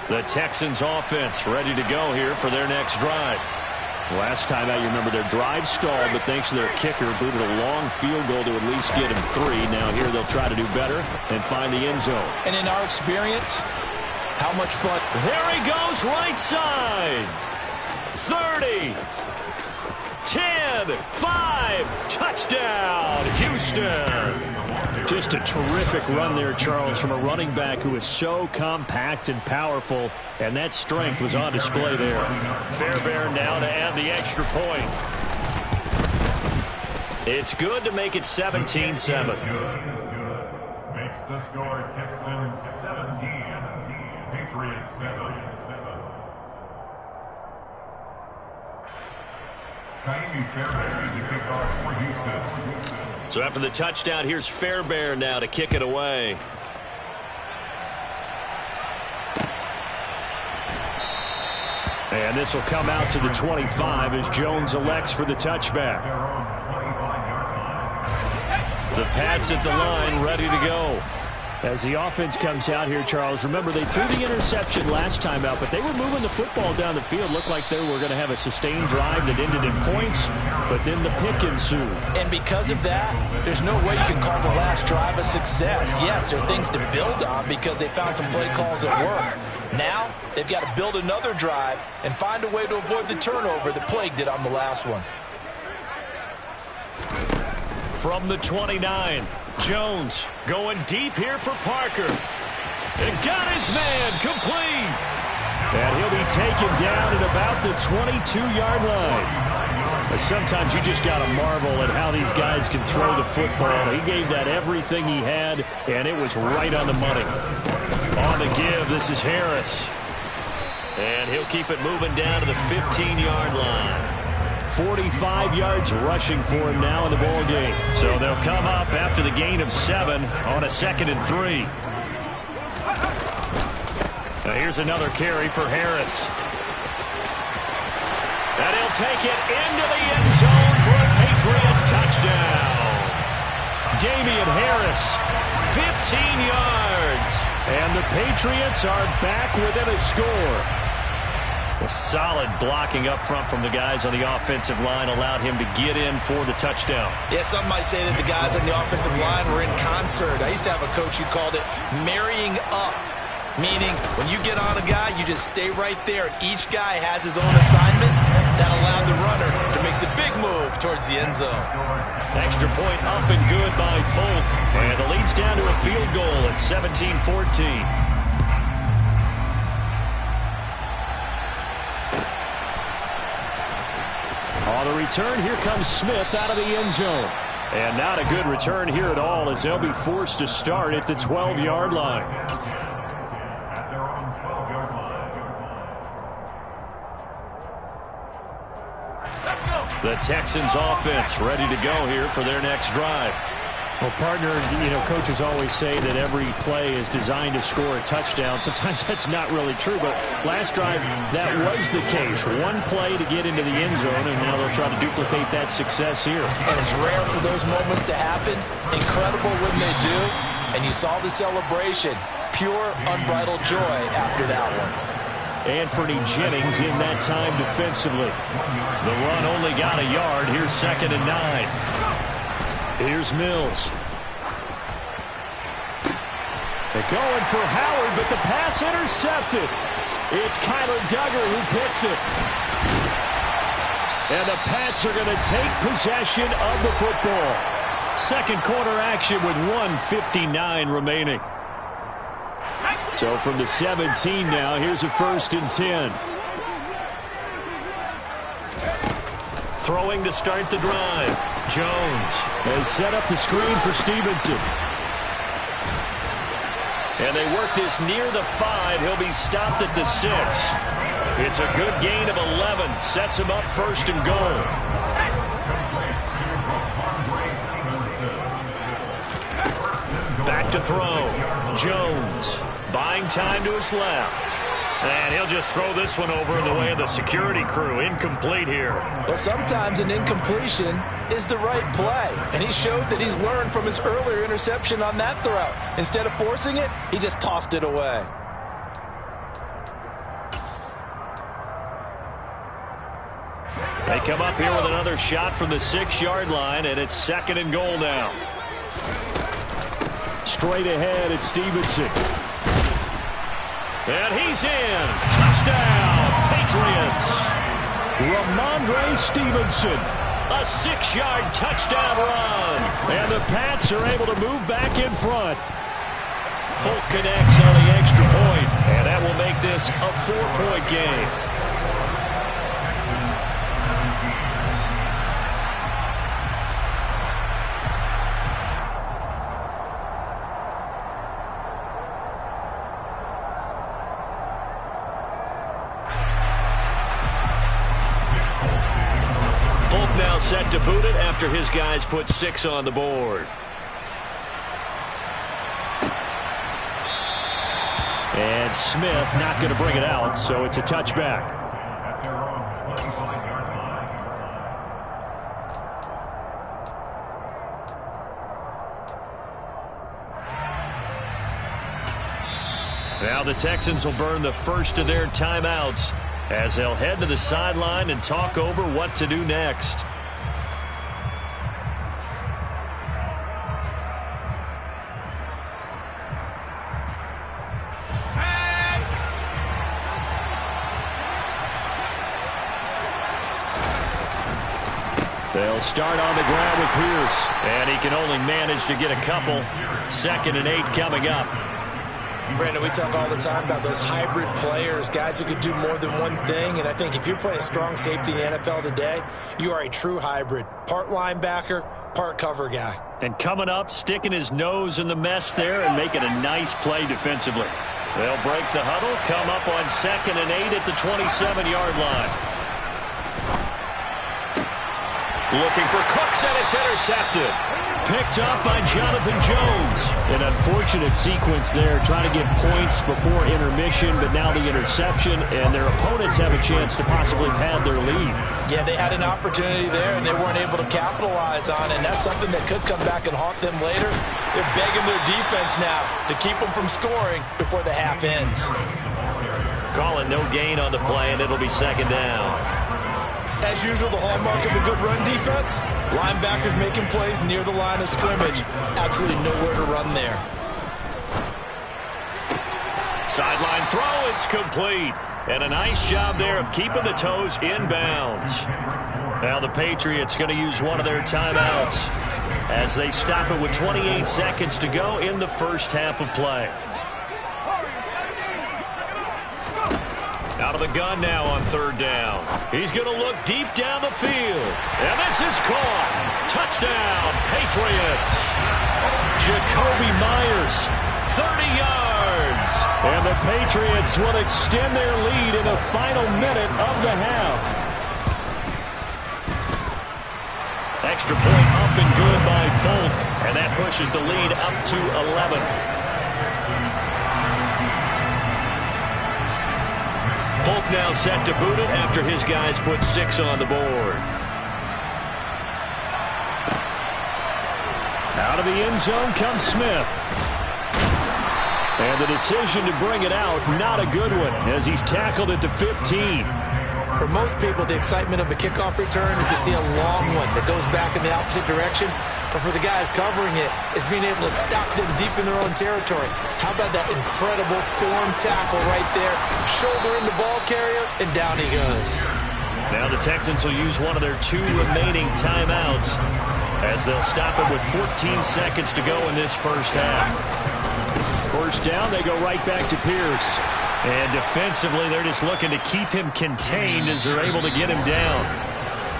The Texans offense ready to go here for their next drive. Last time out, you remember their drive stalled, but thanks to their kicker, booted a long field goal to at least get him 3. Now here they'll try to do better and find the end zone. And in our experience, how much fun. There he goes, right side. 30. 10. 5. Touchdown, Houston. Just a terrific run there, Charles, from a running back who is so compact and powerful, and that strength was on display there. Fairbairn now to add the extra point. It's good to make it 17-7. Makes the score Texans 17, Patriots 7. Fairbairn, the kickoff for Houston. So after the touchdown, here's Fairbairn now to kick it away. And this will come out to the 25 as Jones elects for the touchback. The Pats at the line ready to go. As the offense comes out here, Charles, remember they threw the interception last time out, but they were moving the football down the field. Looked like they were going to have a sustained drive that ended in points, but then the pick ensued. And because of that, there's no way you can call the last drive a success. Yes, there are things to build on because they found some play calls that work. Now, they've got to build another drive and find a way to avoid the turnover that plagued it on the last one. From the 29, Jones going deep here for Parker. And got his man complete. And he'll be taken down at about the 22-yard line. But sometimes you just got to marvel at how these guys can throw the football. He gave that everything he had, and it was right on the money. On the give, this is Harris. And he'll keep it moving down to the 15-yard line. 45 yards rushing for him now in the ball game. So they'll come up after the gain of 7 on a 2nd and 3. Now here's another carry for Harris. And he'll take it into the end zone for a Patriot touchdown. Damian Harris, 15 yards. And the Patriots are back within a score. A solid blocking up front from the guys on the offensive line allowed him to get in for the touchdown. Yeah, some might say that the guys on the offensive line were in concert. I used to have a coach who called it marrying up, meaning when you get on a guy, you just stay right there. Each guy has his own assignment. That allowed the runner to make the big move towards the end zone. Extra point up and good by Folk. And the lead's down to a field goal at 17-14. On the return, here comes Smith out of the end zone. And not a good return here at all as they'll be forced to start at the 12-yard line. At their own 12-yard line. The Texans offense ready to go here for their next drive. Well, partner, coaches always say that every play is designed to score a touchdown. Sometimes that's not really true, but last drive, that was the case. One play to get into the end zone, and now they'll try to duplicate that success here. And it's rare for those moments to happen. Incredible when they do. And you saw the celebration. Pure, unbridled joy after that one. Anthony Jennings in that time defensively. The run only got a yard. Here's 2nd and 9. Here's Mills. They're going for Howard, but the pass intercepted. It's Kyler Duggar who picks it. And the Pats are going to take possession of the football. Second quarter action with 1:59 remaining. So from the 17 now, here's a 1st and 10. Throwing to start the drive. Jones has set up the screen for Stevenson. And they work this near the 5. He'll be stopped at the 6. It's a good gain of 11. Sets him up 1st and goal. Back to throw. Jones buying time to his left. And he'll just throw this one over in the way of the security crew. Incomplete here. Well, sometimes an incompletion is the right play. And he showed that he's learned from his earlier interception on that throw. Instead of forcing it, he just tossed it away. They come up here with another shot from the 6-yard line, and it's 2nd and goal now. Straight ahead, it's Stevenson. And he's in. Touchdown, Patriots. Ramondre Stevenson. A 6-yard touchdown run. And the Pats are able to move back in front. Folk connects on the extra point, and that will make this a 4-point game. Folk now set to boot it after his guys put 6 on the board. And Smith not going to bring it out, so it's a touchback. Now the Texans will burn the first of their timeouts as they'll head to the sideline and talk over what to do next. They'll start on the ground with Pierce, and he can only manage to get a couple. 2nd and 8 coming up. Brandon, we talk all the time about those hybrid players, guys who could do more than one thing, and I think if you're playing strong safety in the NFL today, you are a true hybrid. Part linebacker, part cover guy. And coming up, sticking his nose in the mess there and making a nice play defensively. They'll break the huddle, come up on 2nd and 8 at the 27-yard line. Looking for Cooks, and it's intercepted. Picked up by Jonathan Jones. An unfortunate sequence there, trying to get points before intermission, but now the interception, and their opponents have a chance to possibly pad their lead. Yeah, they had an opportunity there, and they weren't able to capitalize on it, and that's something that could come back and haunt them later. They're begging their defense now to keep them from scoring before the half ends. Calling no gain on the play, and it'll be 2nd down. As usual, the hallmark of a good run defense, linebackers making plays near the line of scrimmage. Absolutely nowhere to run there. Sideline throw, it's complete. And a nice job there of keeping the toes inbounds. Now the Patriots going to use one of their timeouts as they stop it with 28 seconds to go in the first half of play. Out of the gun now on 3rd down. He's going to look deep down the field. And this is caught. Touchdown, Patriots. Jacoby Myers, 30 yards. And the Patriots will extend their lead in the final minute of the half. Extra point up and good by Folk. And that pushes the lead up to 11. Folk now set to boot it after his guys put 6 on the board. Out of the end zone comes Smith. And the decision to bring it out, not a good one, as he's tackled at the 15. For most people, the excitement of a kickoff return is to see a long one that goes back in the opposite direction. But for the guys covering it, it's being able to stop them deep in their own territory. How about that incredible form tackle right there? Shoulder in the ball carrier, and down he goes. Now the Texans will use one of their 2 remaining timeouts as they'll stop it with 14 seconds to go in this first half. First down, they go right back to Pierce. And defensively, they're just looking to keep him contained as they're able to get him down.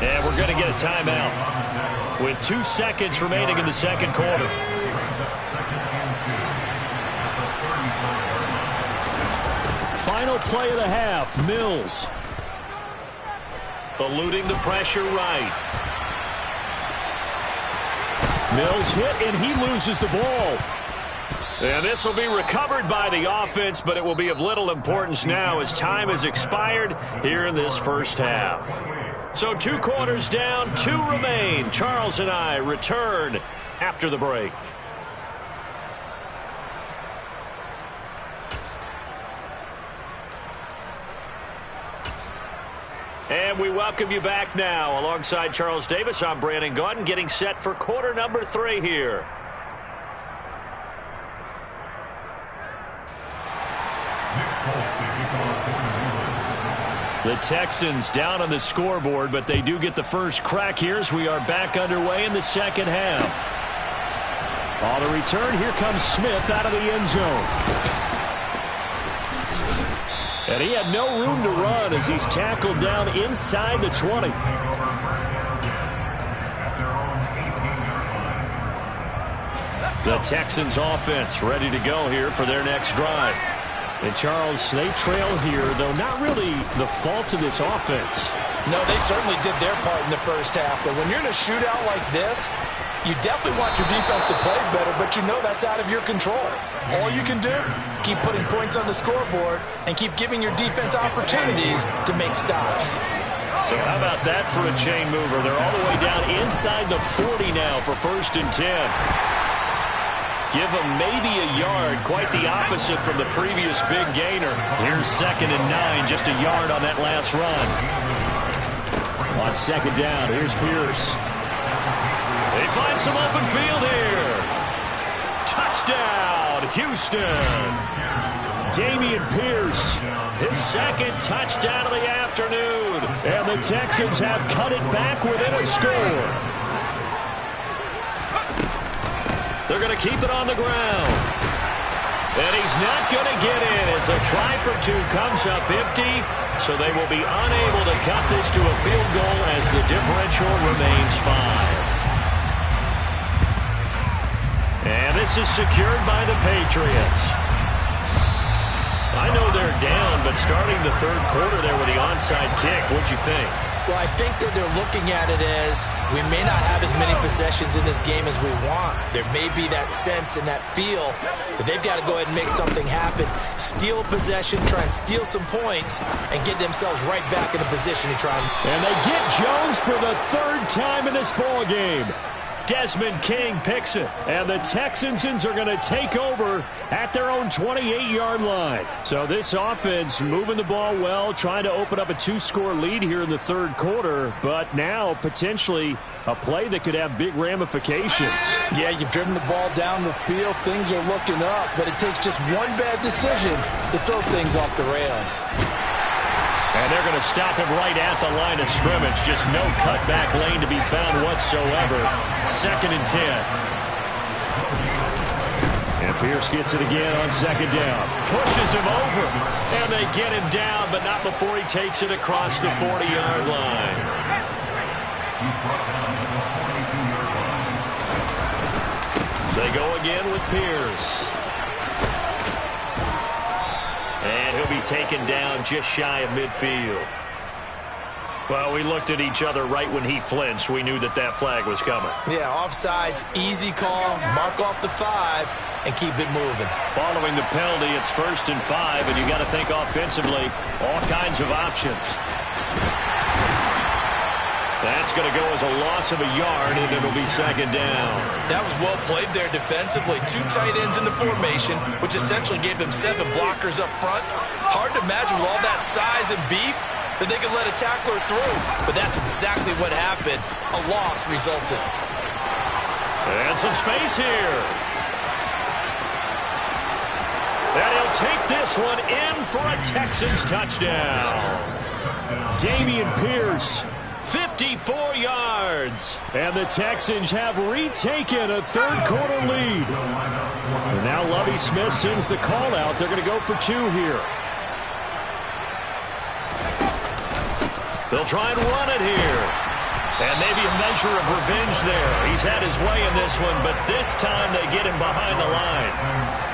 And we're going to get a timeout with 2 seconds remaining in the second quarter. Final play of the half, Mills. Eluding the pressure right. Mills hit, and he loses the ball. And this will be recovered by the offense, but it will be of little importance now as time has expired here in this first half. So 2 quarters down, 2 remain. Charles and I return after the break. And we welcome you back now. Alongside Charles Davis, I'm Brandon Gaudin, getting set for quarter number 3 here. The Texans down on the scoreboard, but they do get the first crack here as we are back underway in the second half. On the return, here comes Smith out of the end zone. And he had no room to run as he's tackled down inside the 20. The Texans offense ready to go here for their next drive. And Charles, they trail here, though not really the fault of this offense. No, they certainly did their part in the first half. But when you're in a shootout like this, you definitely want your defense to play better, but you know that's out of your control. All you can do, keep putting points on the scoreboard and keep giving your defense opportunities to make stops. So how about that for a chain mover? They're all the way down inside the 40 now for 1st and 10. Give them maybe a yard, quite the opposite from the previous big gainer. Here's 2nd and 9, just a yard on that last run. On 2nd down, here's Pierce. They find some open field here. Touchdown, Houston. Dameon Pierce, his 2nd touchdown of the afternoon. And the Texans have cut it back within a score. They're going to keep it on the ground. And he's not going to get in as a try for 2 comes up empty. So they will be unable to cut this to a field goal as the differential remains 5. And this is secured by the Patriots. I know they're down, but starting the 3rd quarter there with the onside kick, what'd you think? Well, I think that they're looking at it as we may not have as many possessions in this game as we want. There may be that sense and that feel that they've got to go ahead and make something happen, steal a possession, try and steal some points, and get themselves right back in a position to try and they get Jones for the 3rd time in this ball game. Desmond King picks it. And the Texans are going to take over at their own 28-yard line. So this offense moving the ball well, trying to open up a 2-score lead here in the 3rd quarter. But now potentially a play that could have big ramifications. Yeah, you've driven the ball down the field. Things are looking up. But it takes just one bad decision to throw things off the rails. And they're going to stop him right at the line of scrimmage. Just no cutback lane to be found whatsoever. 2nd and 10. And Pierce gets it again on 2nd down. Pushes him over. And they get him down, but not before he takes it across the 40-yard line. They go again with Pierce. And he'll be taken down just shy of midfield. Well, we looked at each other right when he flinched. We knew that that flag was coming. Yeah, offsides, easy call, mark off the 5, and keep it moving. Following the penalty, it's 1st and 5, and you got to think offensively, all kinds of options. That's going to go as a loss of a yard, and it'll be 2nd down. That was well played there defensively. 2 tight ends in the formation, which essentially gave them 7 blockers up front. Hard to imagine with all that size and beef that they could let a tackler through. But that's exactly what happened. A loss resulted. And some space here. And he'll take this one in for a Texans touchdown. Dameon Pierce. 54 yards. And the Texans have retaken a 3rd quarter lead. And now Lovie Smith sends the call out. They're going to go for 2 here. They'll try and run it here. And maybe a measure of revenge there. He's had his way in this one, but this time they get him behind the line.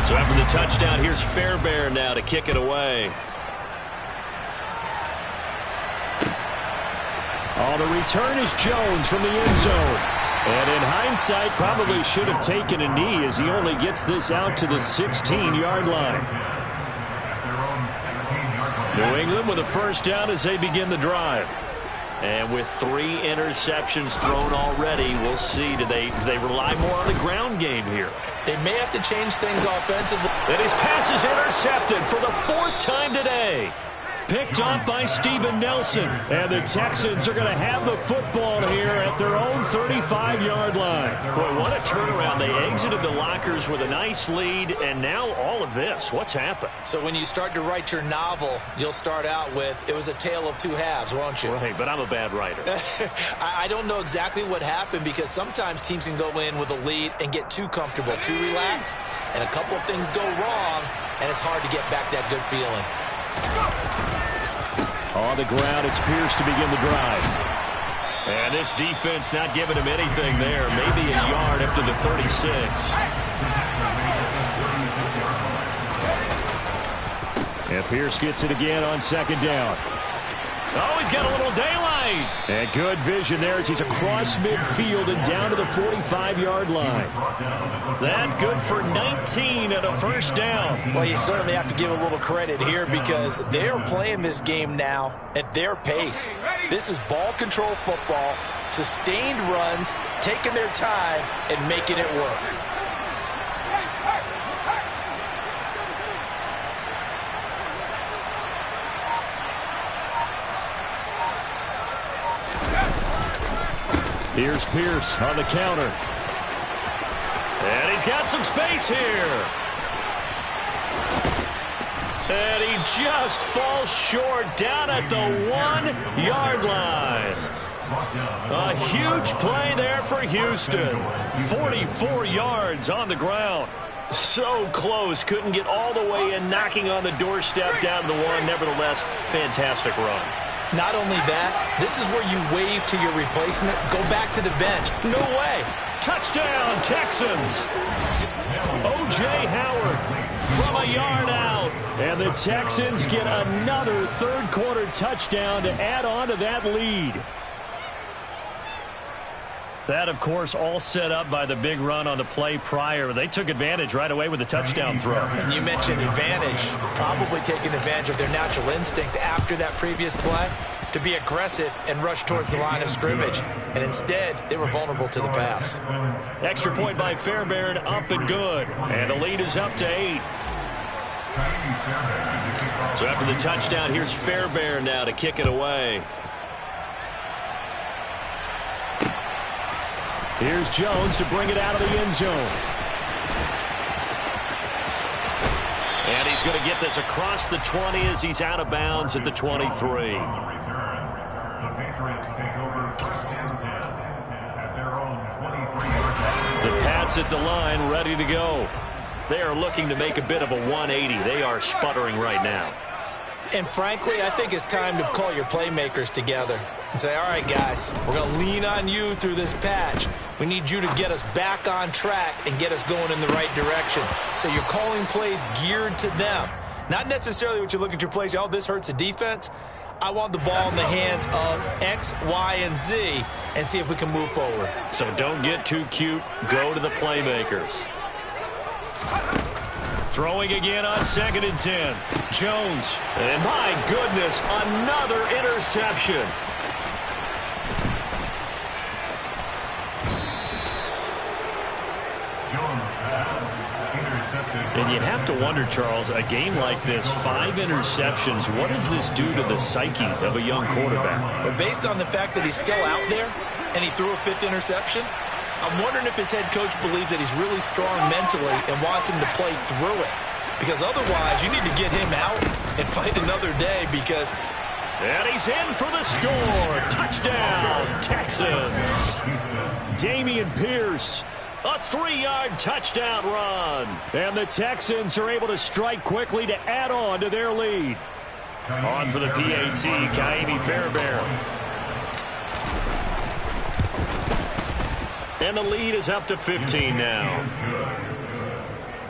So after the touchdown, here's Fairbairn now to kick it away. On the return is Jones from the end zone. And in hindsight, probably should have taken a knee as he only gets this out to the 16-yard line. own 16-yard line. New England with a first down as they begin the drive. And with 3 interceptions thrown already, we'll see. Do they rely more on the ground game here? They may have to change things offensively. And his pass is intercepted for the 4th time today. Picked off by Steven Nelson. And the Texans are going to have the football here at their own 35-yard line. Boy, what a turnaround. They exited the lockers with a nice lead, and now all of this. What's happened? So when you start to write your novel, you'll start out with, it was a tale of 2 halves, won't you? Right, but I'm a bad writer. I don't know exactly what happened, because sometimes teams can go in with a lead and get too comfortable, too relaxed, and a couple of things go wrong, and it's hard to get back that good feeling. On the ground, it's Pierce to begin the drive. And this defense not giving him anything there. Maybe a yard up to the 36. And Pierce gets it again on 2nd down. Oh, he's got a little daylight. And good vision there as he's across midfield and down to the 45-yard line. That good for 19 and a first down. Well, you certainly have to give a little credit here, because they're playing this game now at their pace. This is ball control football, sustained runs, taking their time, and making it work. Here's Pierce on the counter. And he's got some space here. And he just falls short down at the 1-yard line. A huge play there for Houston. 44 yards on the ground. So close. Couldn't get all the way in, knocking on the doorstep down to the 1. Nevertheless, fantastic run. Not only that, this is where you wave to your replacement. Go back to the bench. No way. Touchdown, Texans. O.J. Howard from a yard out. And the Texans get another 3rd-quarter touchdown to add on to that lead. That, of course, all set up by the big run on the play prior. They took advantage right away with the touchdown throw. And you mentioned advantage, probably taking advantage of their natural instinct after that previous play to be aggressive and rush towards the line of scrimmage. And instead, they were vulnerable to the pass. Extra point by Fairbairn, up and good. And the lead is up to 8. So after the touchdown, here's Fairbairn now to kick it away. Here's Jones to bring it out of the end zone. And he's going to get this across the 20 as he's out of bounds at the 23. The Patriots take over 1st and 10 at their own 23-yard line. The Pats at the line, ready to go. They are looking to make a bit of a 180. They are sputtering right now. And frankly, I think it's time to call your playmakers together and say, all right, guys, we're going to lean on you through this patch. We need you to get us back on track and get us going in the right direction. So you're calling plays geared to them. Not necessarily what you look at your plays, oh, this hurts the defense. I want the ball in the hands of X, Y, and Z and see if we can move forward. So don't get too cute. Go to the playmakers. Throwing again on 2nd and 10. Jones. And my goodness, another interception. And you have to wonder, Charles, a game like this, 5 interceptions, what does this do to the psyche of a young quarterback? But based on the fact that he's still out there and he threw a 5th interception, I'm wondering if his head coach believes that he's really strong mentally and wants him to play through it. Because otherwise, you need to get him out and fight another day because... And he's in for the score. Touchdown, Texans. Dameon Pierce. A 3-yard touchdown run. And the Texans are able to strike quickly to add on to their lead. On for the PAT, Kaimi Fairbairn. And the lead is up to 15 now.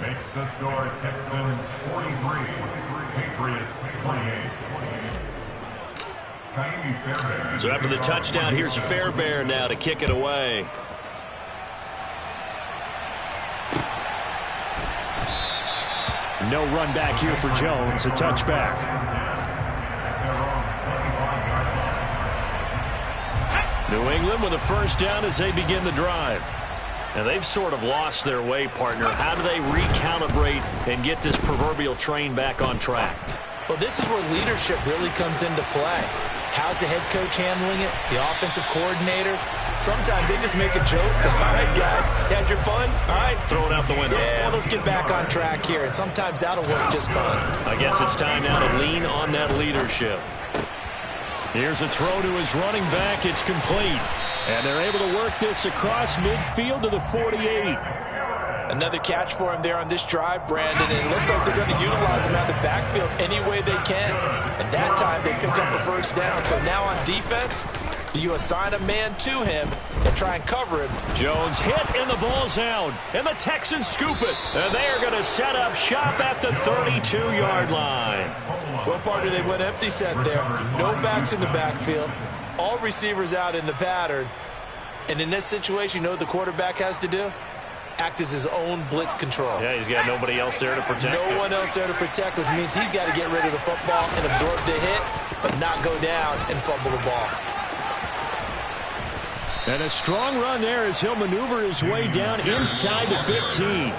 Makes the score Texans 43, Patriots 28. So after the touchdown, here's Fairbairn now to kick it away. No run back here for Jones. A touchback. New England with a first down as they begin the drive. And they've sort of lost their way, partner. How do they recalibrate and get this proverbial train back on track? Well, this is where leadership really comes into play. How's the head coach handling it? The offensive coordinator? Sometimes they just make a joke. All right, guys, you had your fun? All right. Throw it out the window. Yeah, let's get back on track here. And sometimes that'll work just fine. I guess it's time now to lean on that leadership. Here's a throw to his running back. It's complete. And they're able to work this across midfield to the 48. Another catch for him there on this drive, Brandon. And it looks like they're going to utilize him out of the backfield any way they can. And that time they pick up a first down. So now on defense, do you assign a man to him and try and cover him? Jones hit and the ball's out. And the Texans scoop it. And they are going to set up shop at the 32-yard line. Well, partner, they went empty set there. No backs in the backfield. All receivers out in the pattern. And in this situation, you know what the quarterback has to do? Act as his own blitz control. Yeah, he's got nobody else there to protect. No one else there to protect, which means he's got to get rid of the football and absorb the hit, but not go down and fumble the ball. And a strong run there as he'll maneuver his way down inside the 15.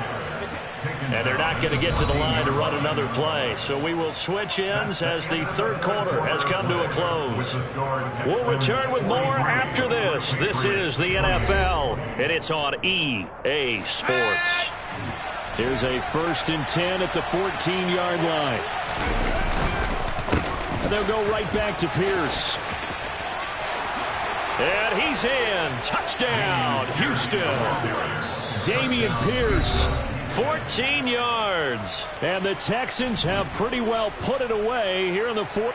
And they're not going to get to the line to run another play. So we will switch ends as the third quarter has come to a close. We'll return with more after this. This is the NFL, and it's on EA Sports. Here's a 1st and 10 at the 14-yard line. And they'll go right back to Pierce. And he's in. Touchdown, Houston. Dameon Pierce. 14 yards. And the Texans have pretty well put it away here in the fourth.